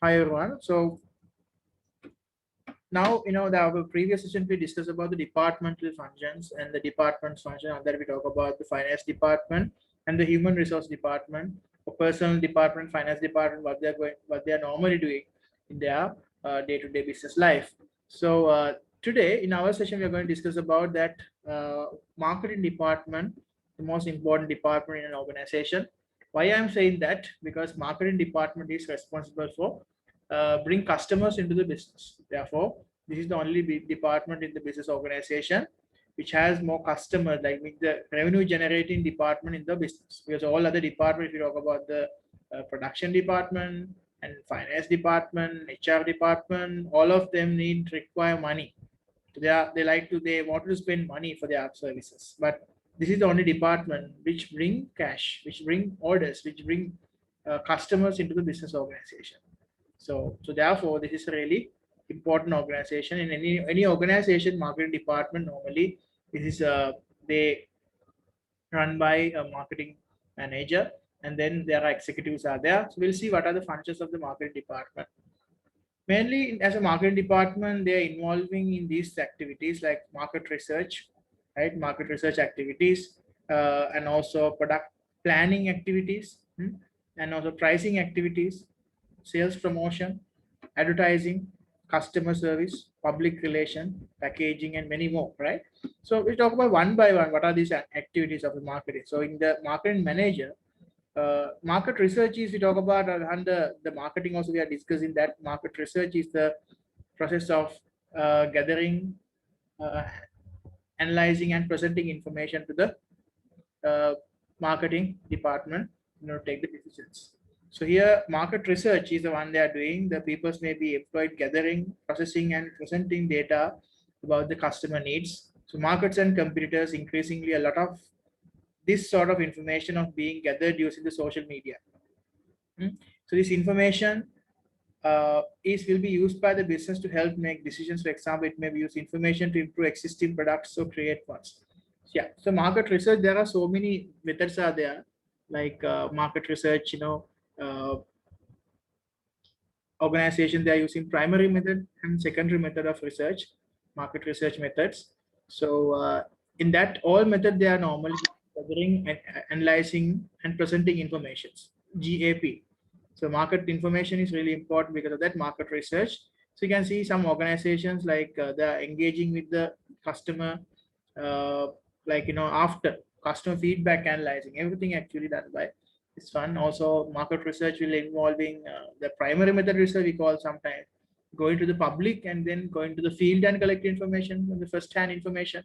Hi everyone. So now our previous session we discussed about the departmental functions and the department function, and then we talk about the finance department and the human resource department, or personal department, finance department, what they are normally doing in their day-to-day business life. So today in our session we are going to discuss about that marketing department, the most important department in an organization. Why I'm saying that? Because marketing department is responsible for bring customers into the business. Therefore, this is the only department in the business organization which has more customers, like the revenue generating department in the business. Because all other departments, if you talk about the production department and finance department, HR department, all of them require money. They want to spend money for their services, but this is the only department which bring cash, which bring orders, which bring customers into the business organization. So therefore, this is a really important organization. In any organization, marketing department normally this is they run by a marketing manager, and then there are executives are there. So we'll see what are the functions of the marketing department. Mainly as a marketing department, they are involving in these activities like market research, right? Market research activities, and also product planning activities, and also pricing activities, sales promotion, advertising, customer service, public relation, packaging, and many more, right? So we talk about one by one what are these activities of the marketing. So in the marketing manager, market research is we talk about under the marketing also we are discussing that market research is the process of gathering, uh, analyzing, and presenting information to the marketing department take the decisions. So here market research is the one they are doing. The people may be employed gathering, processing, and presenting data about the customer needs. So markets and competitors increasingly a lot of this sort of information of being gathered using the social media. So this information is will be used by the business to help make decisions. For example, it may be used information to improve existing products or create ones. Yeah. So market research, there are so many methods are there, like market research. Uh, Organization they are using primary method and secondary method of research, market research methods. So in that all method they are normally gathering and analyzing and presenting informations. GAP. So market information is really important because of that market research. So you can see some organizations like they are engaging with the customer, uh, like after customer feedback analyzing everything actually done by this one. Also market research will involving the primary method research we call sometimes going to the public and then going to the field and collect information from the first hand information,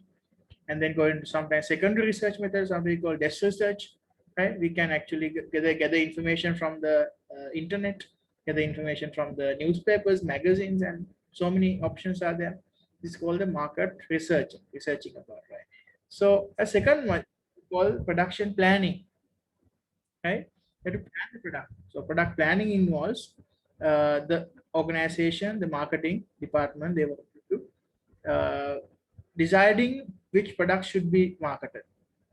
and then going to sometimes secondary research methods, something we call desk research, right? We can actually gather information from the internet, gather information from the newspapers, magazines, and so many options are there. This is called the market research, researching about, right? So a second one called production planning, right? You have to plan the product. So product planning involves the organization, the marketing department, they want to deciding which products should be marketed.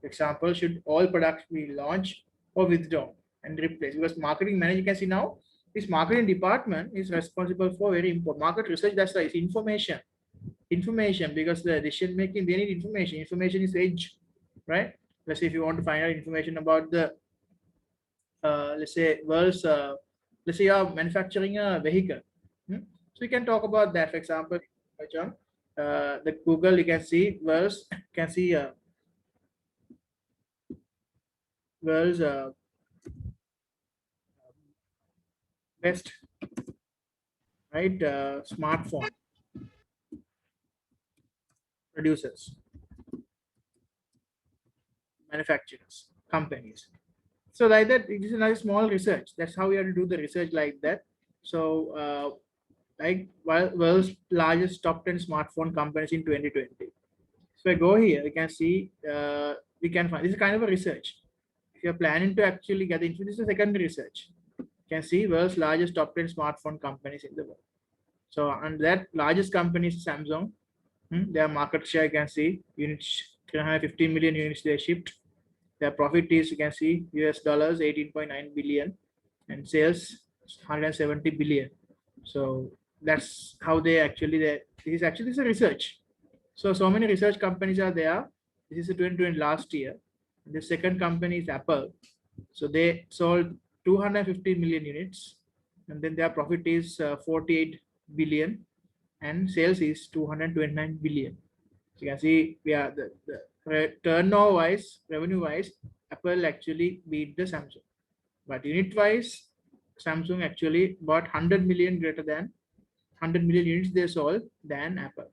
For example, should all products be launched or withdrawn and replaced? Because marketing manager, you can see now, this marketing department is responsible for very important market research. That's right, it's information, because the decision making they need information. Information is edge, right? Let's say if you want to find out information about the let's say world's let's say you are manufacturing a vehicle. So you can talk about that. For example, the Google, you can see world's can see world's best, right, smartphone producers, manufacturers, companies. So like that, it is a nice small research. That's how we have to do the research like that. So like world's largest top 10 smartphone companies in 2020. So I go here, you can see we can find this is kind of a research. If you're planning to actually get into this, is a secondary research. You can see world's largest top 10 smartphone companies in the world. So and that largest company is Samsung. Their market share you can see units 315 million units they shipped. Their profit is you can see US dollars 18.9 billion and sales 170 billion. So that's how they actually, this is actually a research. So many research companies are there. This is a 2020 last year. The second company is Apple. So they sold 250 million units, and then their profit is 48 billion, and sales is 229 billion. So you can see we are the turnover wise, revenue wise, Apple actually beat the Samsung. But unit wise, Samsung actually bought 100 million greater than 100 million units they sold than Apple.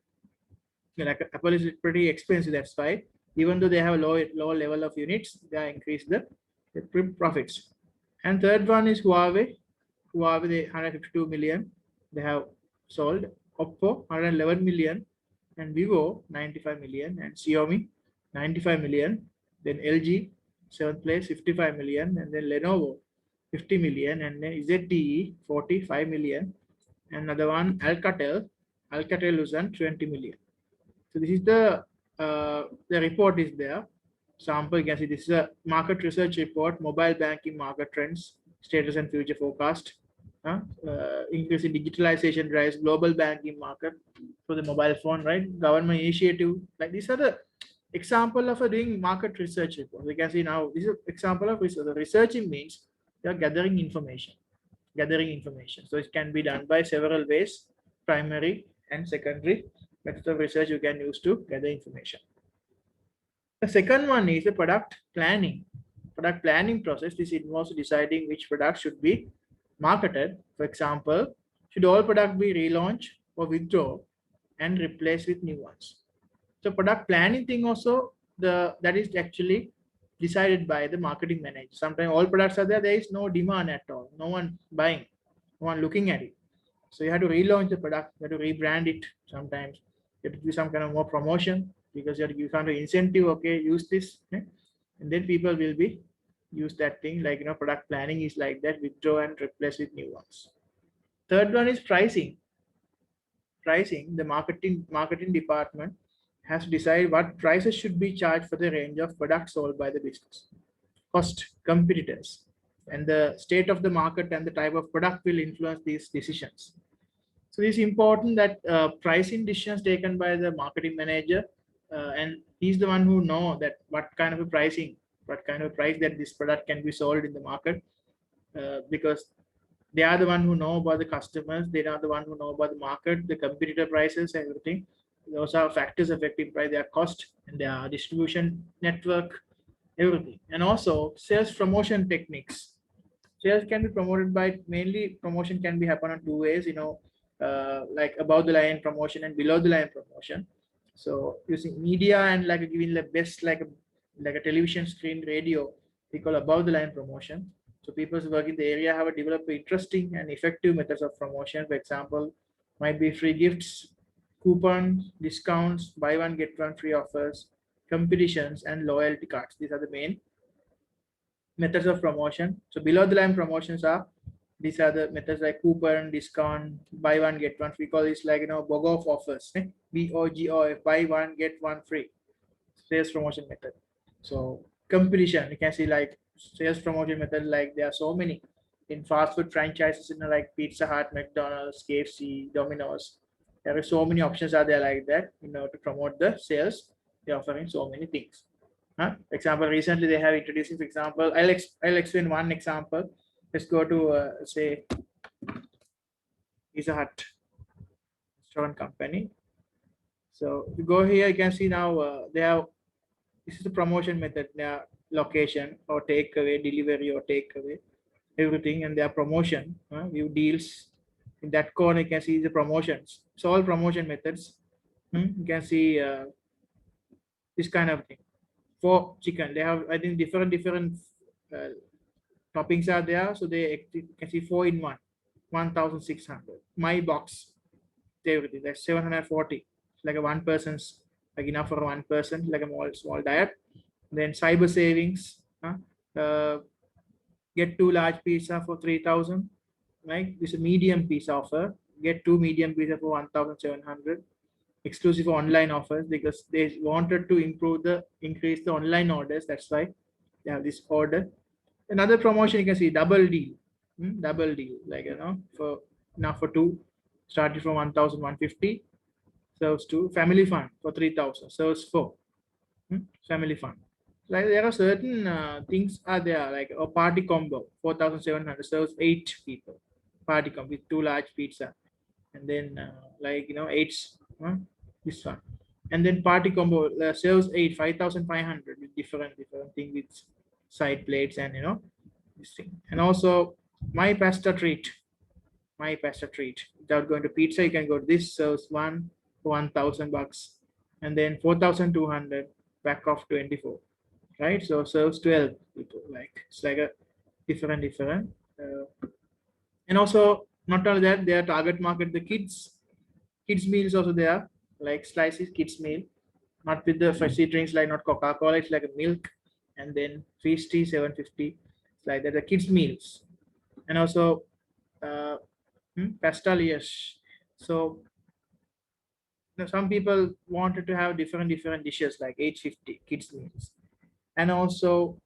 Like Apple is pretty expensive, that's why even though they have a low level of units, they increase the profits. And third one is Huawei. Huawei, they 152 million they have sold. Oppo 111 million, and Vivo 95 million, and Xiaomi 95 million. Then LG 7th place 55 million, and then Lenovo 50 million, and then ZTE 45 million. And another one Alcatel Lucent 20 million. So this is the report is there. Sample, you can see this is a market research report, mobile banking market trends, status and future forecast. Increase in digitalization drives global banking market for the mobile phone, right? Government initiative, like these are the example of a doing market research report. We can see now this is an example of research. The researching means you are gathering information. So it can be done by several ways, primary and secondary methods of research you can use to gather information. The second one is the product planning. Product planning process. This involves deciding which product should be marketed. For example, should all product be relaunched or withdraw and replaced with new ones? So product planning thing also, that is actually decided by the marketing manager. Sometimes all products are there is no demand at all, no one buying, no one looking at it. So you have to relaunch the product, you have to rebrand it. Sometimes you have to do some kind of more promotion, because you have to give kind of incentive. Okay, use this, and then people will be use that thing. Like, product planning is like that: withdraw and replace with new ones. Third one is pricing. The marketing department has to decide what prices should be charged for the range of products sold by the business. Cost, competitors, and the state of the market and the type of product will influence these decisions. So it's important that pricing decisions taken by the marketing manager, and he's the one who know that what kind of a price that this product can be sold in the market, because they are the one who know about the customers, they are the one who know about the market, the competitor prices, everything. Those are factors affecting price, their cost and their distribution network, everything. And also sales promotion techniques. Sales can be promoted by, mainly promotion can be happen on two ways, like above the line promotion and below the line promotion. So using media and like giving the best, like a television screen, radio, we call above the line promotion. So people who work in the area have developed interesting and effective methods of promotion. For example, might be free gifts, coupons, discounts, buy one get one free offers, competitions, and loyalty cards. These are the main methods of promotion. So below the line promotions are, these are the methods like coupon, discount, buy one get one. We call this like BOGOF offers. BOGOF, buy one get one free. Sales promotion method. So competition, you can see like sales promotion method, like there are so many in fast food franchises, like Pizza Hut, McDonald's, KFC, Domino's. There are so many options are there like that, to promote the sales. They're offering so many things. Example, recently they have introducing, for example, I'll explain one example. Let's go to say Pizza Hut restaurant company. So if you go here, you can see now they have, this is the promotion method. Their location or takeaway, delivery or takeaway, everything, and their promotion. View deals. In that corner, you can see the promotions. So all promotion methods. You can see this kind of thing. For chicken, they have, I think, different toppings are there. So they can see 4-in-1, 1,600. My box, everything, that's 740. It's like a one person's, like enough for one person, like a small diet. Then cyber savings, get 2 large pizza for 3,000. Right, this is a medium pizza offer. Get 2 medium pizza for 1,700. Exclusive online offers, because they wanted to increase the online orders. That's why they have this order. Another promotion, you can see double deal, like for now for 2 started from 1,150, serves to family fund for 3,000, serves for family fund. Like there are certain things are there, like a party combo 4,700 serves 8 people, party combo with 2 large pizza, and then like eight, this one, and then party combo serves 5,500 with different thing with side plates and this thing. And also my pasta treat, without going to pizza you can go to this, serves one for $1,000, and then 4,200 back of 24, right? So serves 12 people. Like it's like a different and also not only that, their target market, the kids meals also there, like slices kids meal, not with the fizzy drinks, like not Coca-Cola, it's like a milk, and then feasty 750. It's like that, the kids meals. And also uh, pastaliers. So some people wanted to have different dishes like 850 kids meals, and also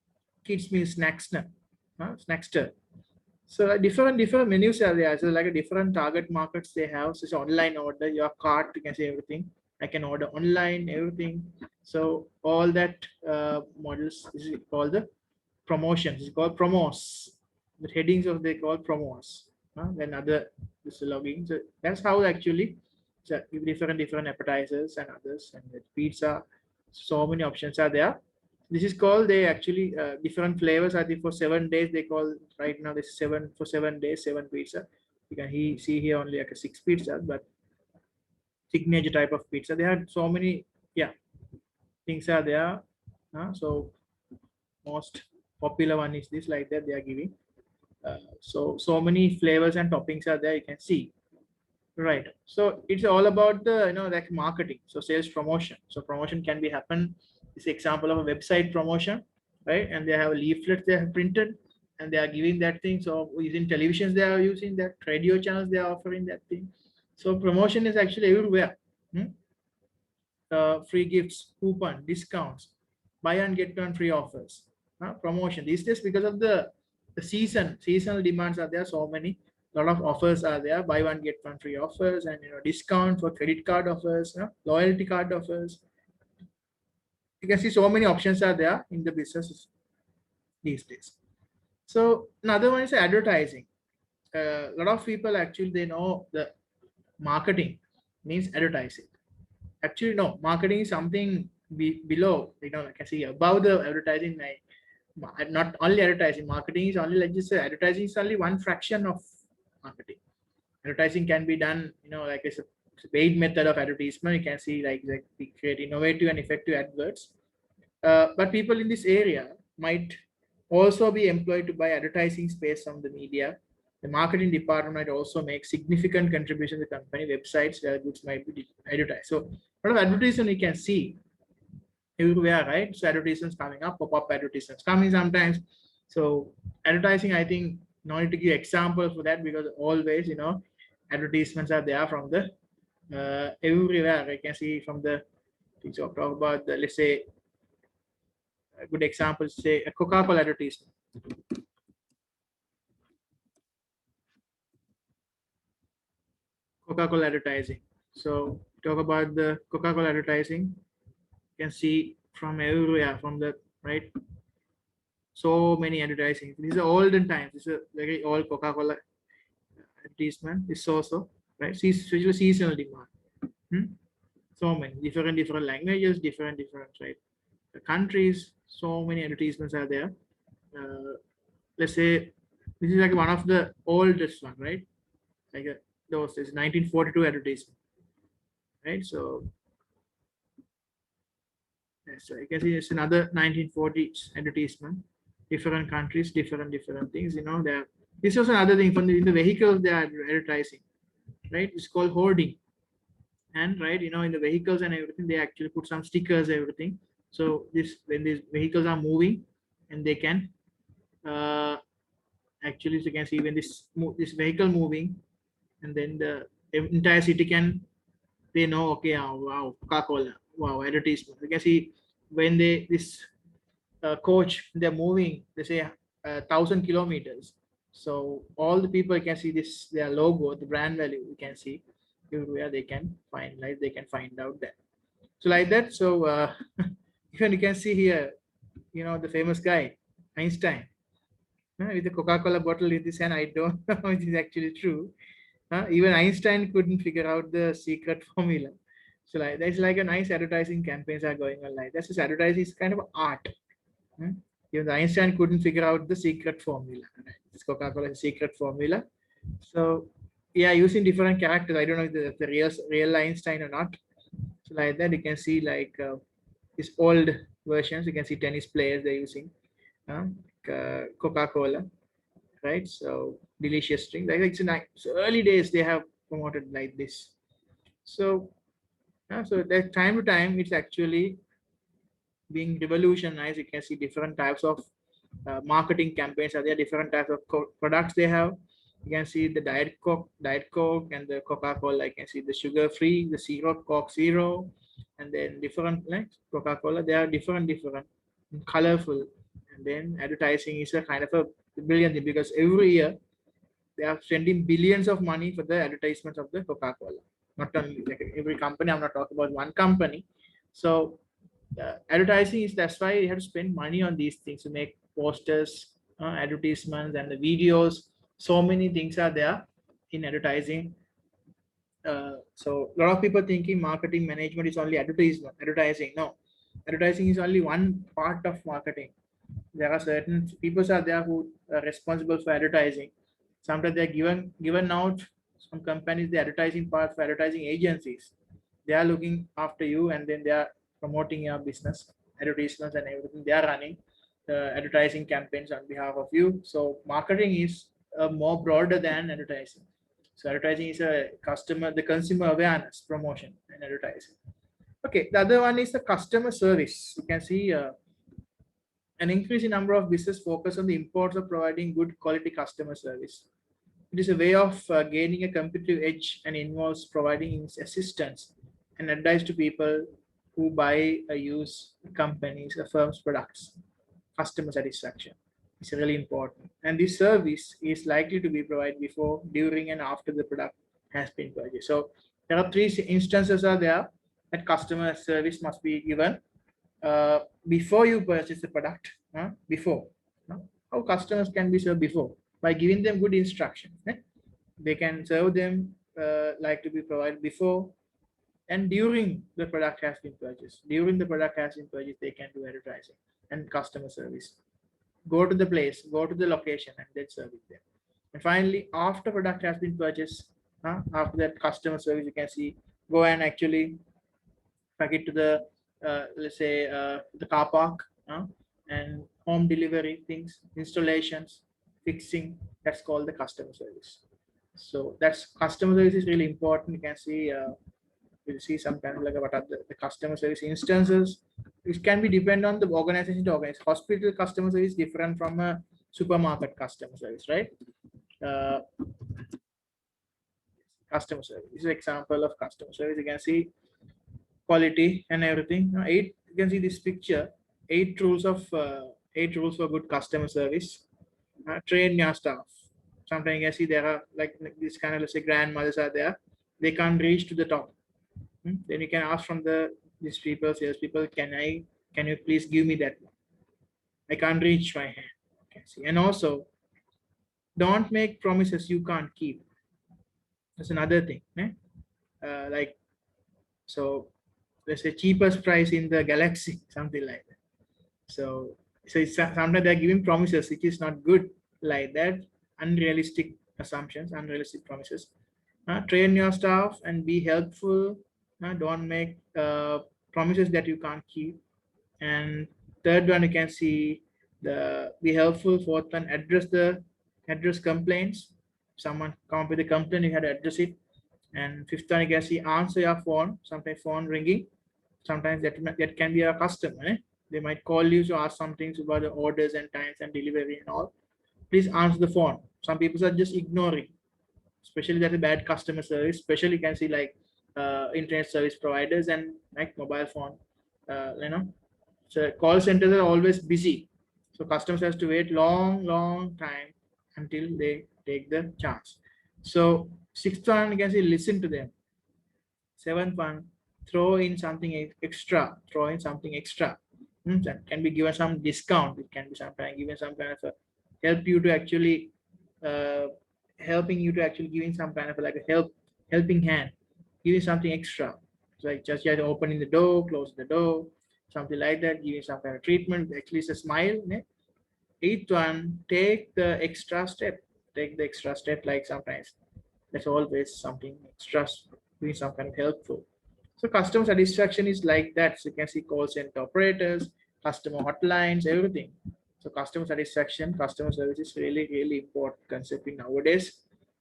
kids meals snackster, snackster. So different menus are there. So like a different target markets they have. So it's online order, your cart, you can say everything. I can order online, everything. So all that models is called the promotions. It's called promos. The headings of they call promos. Then other this logging. So that's how actually different appetizers and others, and the pizza. So many options are there. This is called, they actually different flavors. I think for 7 days they call right now this 7 for 7 days 7 pizza. You can see here only like a 6 pizza, but signature type of pizza. They had so many, yeah, things are there. So most popular one is this, like that they are giving. So many flavors and toppings are there. You can see. Right. So it's all about the like marketing. So sales promotion. So promotion can be happen. This example of a website promotion, right? And they have a leaflet they have printed, and they are giving that thing. So using televisions, they are using that, radio channels, they are offering that thing. So promotion is actually everywhere. Free gifts, coupon, discounts, buy and get one free offers, promotion. These days, because of the seasonal demands are there, so many lot of offers are there, buy one get one free offers, and discount for credit card offers, loyalty card offers. You can see so many options are there in the businesses these days. So another one is advertising. A lot of people actually they know the marketing means advertising. Actually no, marketing is something below, I can see above the advertising. Not only advertising, marketing is only, like just say advertising is only one fraction of marketing. Advertising can be done, like it's a paid method of advertisement. You can see like we create innovative and effective adverts. But people in this area might also be employed to buy advertising space from the media. The marketing department might also make significant contribution to the company websites where goods might be advertised. So a lot of advertisement you can see everywhere, right? So advertisements coming up, pop-up advertisements coming sometimes. So advertising, I think, no need to give examples for that, because always, advertisements are there from the everywhere. I can see from the, talk about the, let's say, a good example, say a Coca-Cola advertisement. Coca-Cola advertising. So talk about the Coca-Cola advertising. You can see from everywhere, from the right. So many advertising. These are olden times. This is a very old Coca-Cola advertisement. This also right. Seasonal demand. So many different languages, different right. The countries. So many advertisements are there. Let's say this is like one of the oldest one, right? Like those is 1942 advertisement, right? So yes, so you can see it's another 1940s advertisement. Different countries, different things. There. This was another thing from in the vehicles they are advertising, right? It's called hoarding, and right, in the vehicles and everything, they actually put some stickers, everything. So this when these vehicles are moving, and they can actually, as you can see, when this vehicle moving, and then the entire city can, they know, okay, oh, wow, Coca-Cola, wow, advertisement. You can see when this coach, they're moving, they say 1,000 kilometers, So all the people can see this, their logo, the brand value, you can see everywhere they can find, like they can find out that. So like that, so even you can see here, you know, the famous guy, Einstein, with the Coca-Cola bottle in this hand. I don't know if it is actually true. Even Einstein couldn't figure out the secret formula. So like there's like a nice advertising campaigns are going on like that's just advertising is kind of art. Hmm? Even Einstein couldn't figure out the secret formula. Right? This Coca-Cola is a secret formula. So yeah, using different characters. I don't know if the real Einstein or not. So like that, you can see like these old versions. You can see tennis players they're using Coca-Cola, right? So delicious drink. Like it's a nice. So early days they have promoted like this. So so that time to time it's actually being revolutionized. You can see different types of marketing campaigns. Are there different types of products they have? You can see the Diet Coke, and the Coca-Cola. You can see the sugar-free, the zero, Coke Zero, and then different like Coca-Cola. They are different, colorful, and then advertising is a kind of a brilliant thing because every year they are spending billions of money for the advertisements of the Coca-Cola. Not only like every company. I'm not talking about one company. So advertising is that's why you have to spend money on these things to make posters, advertisements, and the videos. So many things are there in advertising. So a lot of people thinking marketing management is only advertising. No, advertising is only one part of marketing. There are certain people are there who are responsible for advertising. Sometimes they're given out some companies the advertising part for advertising agencies. They are looking after you and then they are promoting your business, advertisements and everything. They are running the advertising campaigns on behalf of you. So marketing is more broader than advertising. So advertising is a the consumer awareness, promotion, and advertising. Okay, the other one is the customer service. You can see an increasing number of businesses focus on the importance of providing good quality customer service. It is a way of gaining a competitive edge and involves providing assistance and advice to people who buy or use companies or firms' products. Customer satisfaction is really important. And this service is likely to be provided before, during, and after the product has been purchased. So there are three instances are there that customer service must be given before you purchase the product. Before. How customers can be served before? By giving them good instruction. They can serve them like to be provided before and during the product has been purchased. During the product has been purchased, they can do advertising and customer service. Go to the place, go to the location, and then serve it there. And finally, after product has been purchased, after that customer service, you can see go and actually pack it to the let's say the car park and home delivery things, installations, fixing. That's called the customer service. So that's customer service is really important. You can see we'll see sometimes like what are the customer service instances. It can be depend on the organization to organize. Hospital customer service is different from a supermarket customer service, right? Uh, Customer service. This is an example of customer service. You can see quality and everything. Eight. You can see this picture. 8 rules for good customer service. Train your staff. Sometimes you can see there are like this kind of let's say grandmothers are there. They can't reach to the top. Then you can ask from these people, sales people, can you please give me that one? I can't reach my hand. Okay, see. And also, don't make promises you can't keep. That's another thing. Like so, let's say cheapest price in the galaxy, something like that. So it's, sometimes they're giving promises which is not good, like that. Unrealistic assumptions, unrealistic promises. Train your staff and be helpful. Don't make promises that you can't keep. And third one, you can see the be helpful. Fourth one, address complaints. Someone come up with a complaint, you have to address it. And fifth one, you can see answer your phone. Sometimes phone ringing. Sometimes that can be a customer. They might call you to ask some things about the orders and times and delivery and all. Please answer the phone. Some people are just ignoring, especially that a bad customer service. Especially you can see like internet service providers and like mobile phone. So call centers are always busy. So customers has to wait long time until they take the chance. So sixth one, you can say listen to them. Seventh one, throw in something extra. Throw in something extra. That can be given some discount. It can be sometimes given some kind of a help you to actually uh, helping you to actually giving some kind of like a helping hand, giving something extra. It's like just opening the door, close the door, something like that, giving some kind of treatment, at least a smile. Ne? Eighth one, take the extra step. Take the extra step, like sometimes there's always something extra, doing some kind of helpful. So customer satisfaction is like that. So you can see call center operators, customer hotlines, everything. So customer satisfaction, customer service is really, really important concept in nowadays.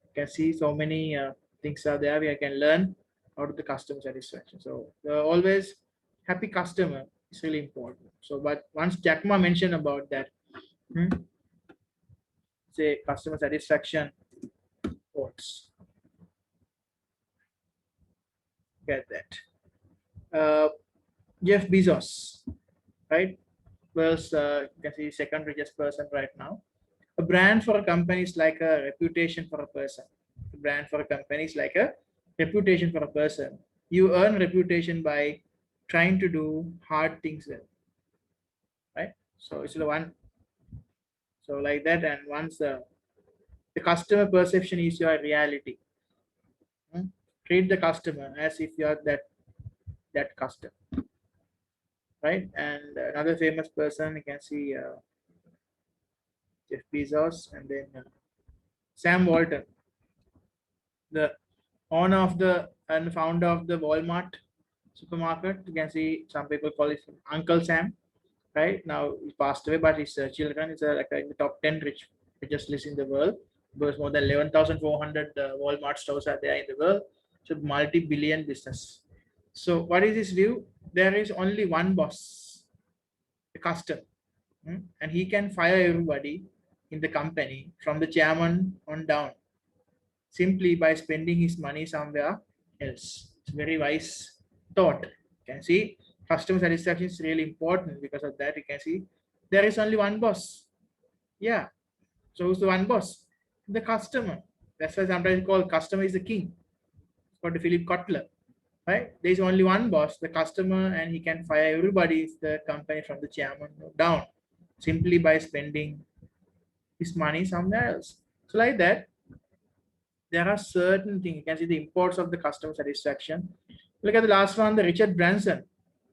You can see so many things are there we can learn out of the customer satisfaction. So always happy customer is really important. So, but once Jack Ma mentioned about that, say customer satisfaction quotes. Get that. Jeff Bezos, right? Was you can see second richest person right now. A brand for a company is like a reputation for a person. A brand for a company is like a reputation for a person. You earn reputation by trying to do hard things well, right? So it's the one. So like that, and once the customer perception is your reality. Hmm? Treat the customer as if you are that customer, right? And another famous person you can see Jeff Bezos, and then Sam Walton, the owner of the and founder of the Walmart supermarket. You can see some people call it Uncle Sam. Right now he passed away, but his children is like in the top 10 richest list in the world. Because more than 11,400 Walmart stores are there in the world. So multi-billion business. So what is his view? There is only one boss, the customer. And he can fire everybody in the company from the chairman on down simply by spending his money somewhere else. It's very wise thought. You can see customer satisfaction is really important because of that. You can see there is only one boss. Yeah. So who's the one boss? The customer. That's why sometimes called customer is the king. For the Philip Kotler. Right? There is only one boss, the customer, and he can fire everybody in the company from the chairman down simply by spending his money somewhere else. So like that, there are certain things. You can see the imports of the customer satisfaction. Look at the last one, the Richard Branson.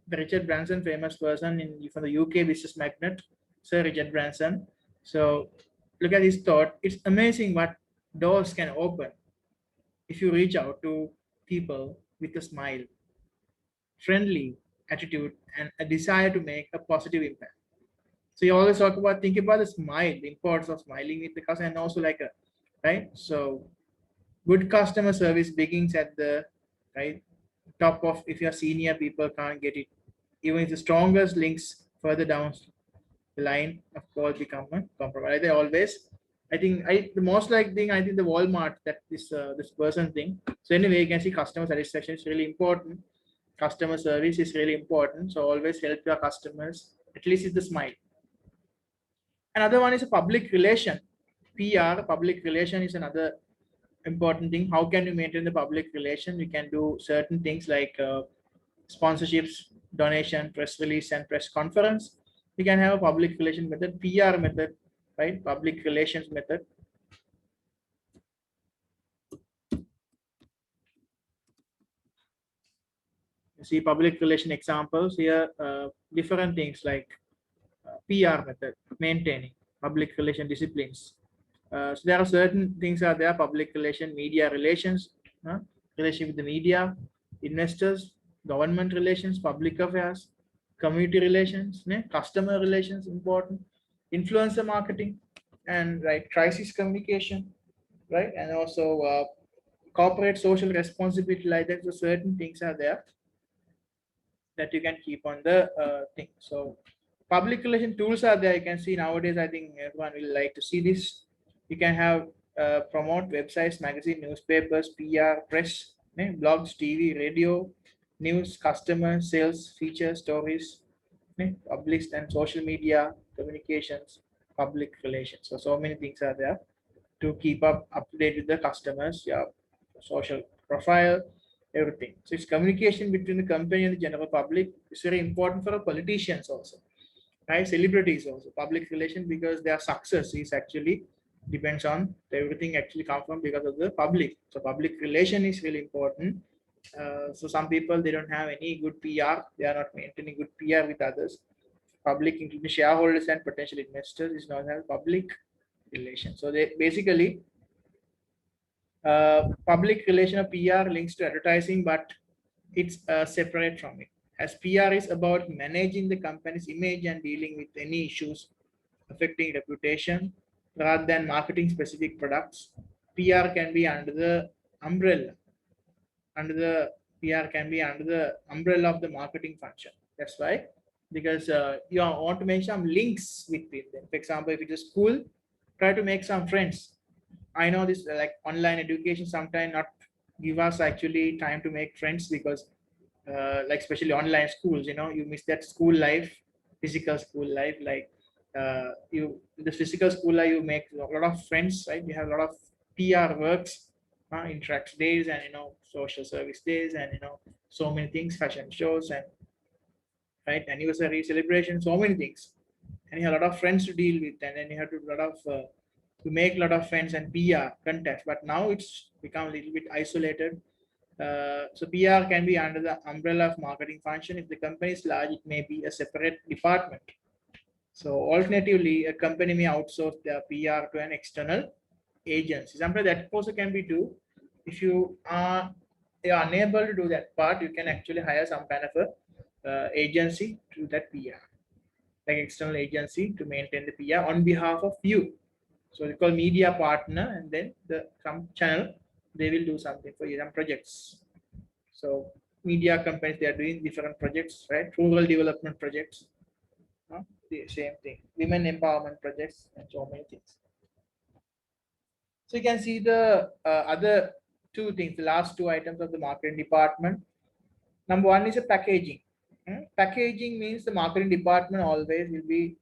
The Richard Branson, famous person in from the UK business magnate, Sir Richard Branson. So look at his thought. It's amazing what doors can open if you reach out to people with a smile, friendly attitude, and a desire to make a positive impact. So you always talk about think about the smile, the importance of smiling with the customer, and also like a right. So good customer service begins at the right top of if your senior people can't get it. Even if the strongest links further down the line of course become a compromise. They always I think the most like thing I think the Walmart that this person thing. So anyway, you can see customer satisfaction is really important. Customer service is really important. So always help your customers, at least with the smile. Another one is a public relation. PR, public relation is another important thing. How can you maintain the public relation? We can do certain things like sponsorships, donation, press release, and press conference. We can have a public relation method, PR method, right? Public relations method. You see public relation examples here, different things like PR method, maintaining public relation disciplines. So there are certain things are there, public relation, media relations, relation with the media, investors, government relations, public affairs, community relations, customer relations, important, influencer marketing, and right, crisis communication, right, and also corporate social responsibility like that. So certain things are there that you can keep on the thing. So public relation tools are there. You can see nowadays, I think everyone will like to see this. You can have promote websites, magazine, newspapers, PR, press, blogs, TV, radio, news, customer, sales, features, stories, published and social media, communications, public relations. So, so many things are there to keep up to date with the customers, yeah, social profile, everything. So it's communication between the company and the general public. It's very important for politicians also, right? Celebrities also, public relation, because their success is actually depends on everything actually come from because of the public. So public relation is really important. So some people, they don't have any good PR. They are not maintaining good PR with others. Public, including shareholders and potential investors, is not have public relation. So they basically public relation of PR links to advertising, but it's separate from it. As PR is about managing the company's image and dealing with any issues affecting reputation rather than marketing specific products. PR can be under the umbrella, under the PR can be under the umbrella of the marketing function. That's why, because you want to make some links between them. For example, if it's a school, try to make some friends. I know this like online education sometimes not give us actually time to make friends because like especially online schools, you miss that school life, physical school life. Like you the physical school life, you make a lot of friends, right? You have a lot of PR works, interact days, and social service days, and so many things, fashion shows, and right, anniversary celebration, so many things, and you have a lot of friends to deal with, and then you have to a lot of to make a lot of friends and PR contacts. But now it's become a little bit isolated. So PR can be under the umbrella of marketing function. If the company is large, it may be a separate department. So alternatively, a company may outsource their PR to an external agency. Sometimes that also can be do. If you are unable to do that part, you can actually hire some kind of a agency to do that PR, like external agency to maintain the PR on behalf of you. So they call media partner, and then some channel, they will do something for you, some projects. So media companies, they are doing different projects, right? Rural development projects, the same thing, women empowerment projects, and so many things. So you can see the other two things, the last two items of the marketing department. Number one is a packaging. Packaging means the marketing department always will be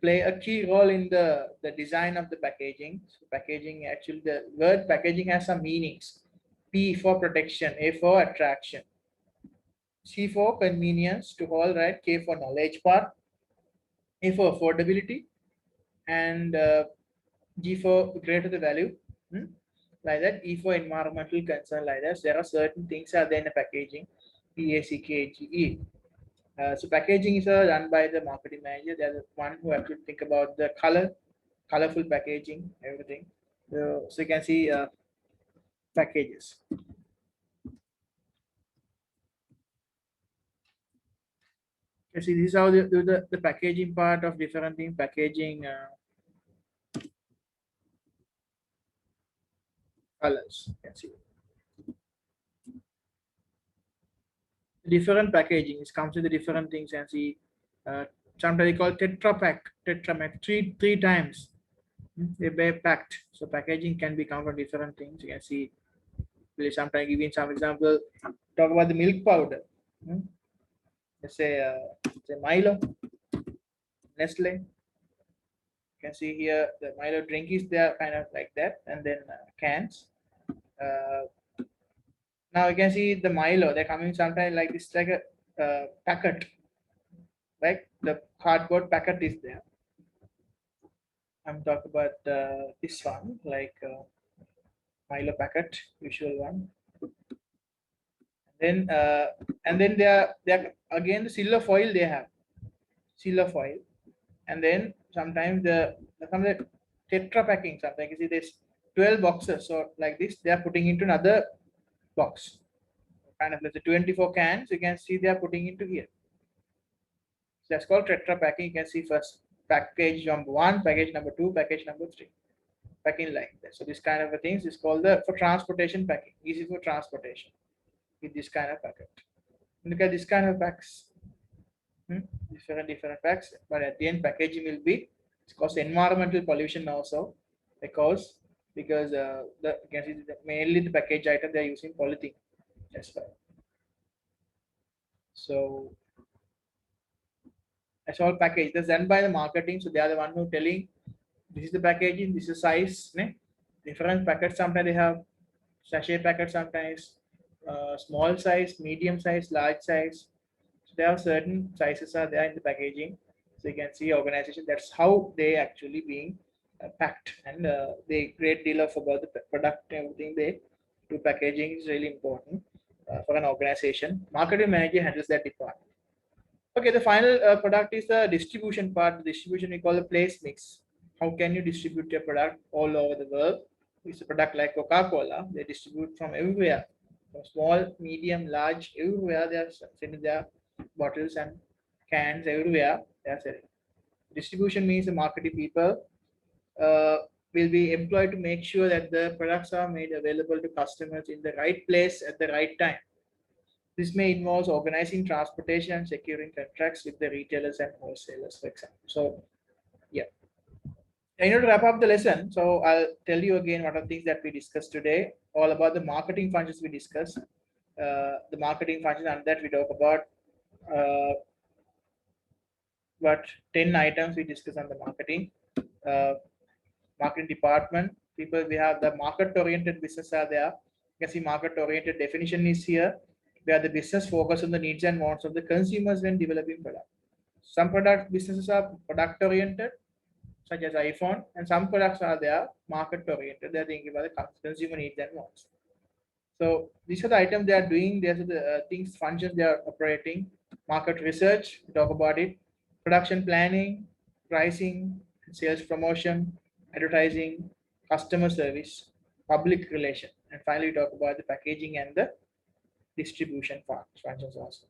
play a key role in the design of the packaging. So packaging, actually the word packaging has some meanings. P for protection, A for attraction, C for convenience to hold, right? K for knowledge part, A for affordability, and G for greater the value. Like that. E for environmental concern, like that. So there are certain things are there in the packaging. PACKAGE. So packaging is done by the marketing manager. They're the one who have to think about the colorful packaging, everything. So you can see packages. You see, this is how the packaging part of different things, packaging colors. You can see different packaging. It comes with the different things, and see sometimes they call tetra pack, three times. They packed. So packaging can be come from different things. You can see. Please sometimes giving some example. Talk about the milk powder. Let's say Milo, Nestle. You can see here the Milo drink is there, kind of like that, and then cans. Uh, Now you can see the Milo. They're coming sometimes like this, like a packet, right? The cardboard packet is there. I'm talking about this one, like Milo packet, usual one. And then they're again the silver foil they have, silver foil, and then sometimes some tetra packing. Sometimes you see this 12 boxes, so like this they are putting into another box, kind of like the 24 cans. You can see they are putting into here. So that's called tetra packing. You can see first package number one, package number two, package number three, packing like that. So this kind of a things is called the for transportation packing, easy for transportation with this kind of packet. Look at this kind of packs. Different packs, but at the end packaging will be, it's cause environmental pollution also, because the you can see mainly the package item they are using polythene. That's why. So that's all package that's done by the marketing. So they are the one who telling this is the packaging, this is size, ne? different packets. Sometimes they have sachet packets, sometimes small size, medium size, large size. So there are certain sizes are there in the packaging. So you can see organization. That's how they actually being packed, and they great deal of about the product, everything they do. Packaging is really important for an organization. Marketing manager handles that department. Okay, the final product is the distribution part. The distribution we call the place mix. How can you distribute your product all over the world? It's a product like Coca-Cola. They distribute from everywhere, from small, medium, large, everywhere. They are sending their bottles and cans everywhere. They are selling. Distribution means the marketing people uh, will be employed to make sure that the products are made available to customers in the right place at the right time. This may involve organizing transportation and securing contracts with the retailers and wholesalers, for example. So, yeah. In order to wrap up the lesson, so I'll tell you again what are things that we discussed today, all about the marketing functions we discussed. The marketing functions, and that we talk about uh, what 10 items we discussed on the marketing. Uh, Marketing department, people, we have the market oriented business are there. You can see market oriented definition is here, where the business focus on the needs and wants of the consumers when developing product. Some product businesses are product oriented, such as iPhone, and some products are there market oriented. They're thinking about the consumer needs and wants. So these are the items they are doing. These are the things, functions they are operating. Market research, we talk about it. Production planning, pricing, sales promotion, advertising, customer service, public relation, and finally we talk about the packaging and the distribution functions also.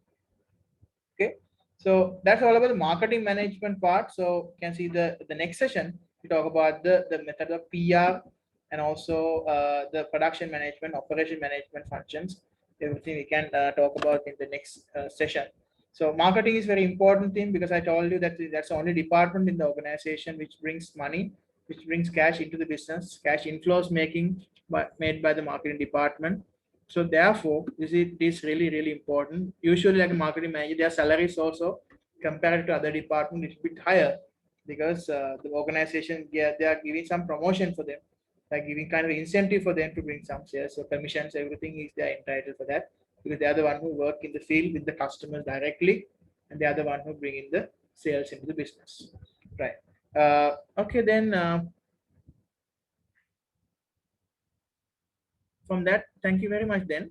Okay, so that's all about the marketing management part. So you can see the next session we talk about the method of PR, and also the production management, operation management functions. Everything we can talk about in the next session. So marketing is very important thing, because I told you that that's the only department in the organization which brings money, which brings cash into the business. Cash inflows made by the marketing department. So therefore, this is really, really important. Usually, like a marketing manager, their salaries also compared to other department is a bit higher, because the organization, they are giving some promotion for them, like giving kind of incentive for them to bring some sales. So commissions, everything is they are entitled for that, because they are the one who work in the field with the customers directly, and they are the one who bring in the sales into the business. Right. Okay, then from that, thank you very much then.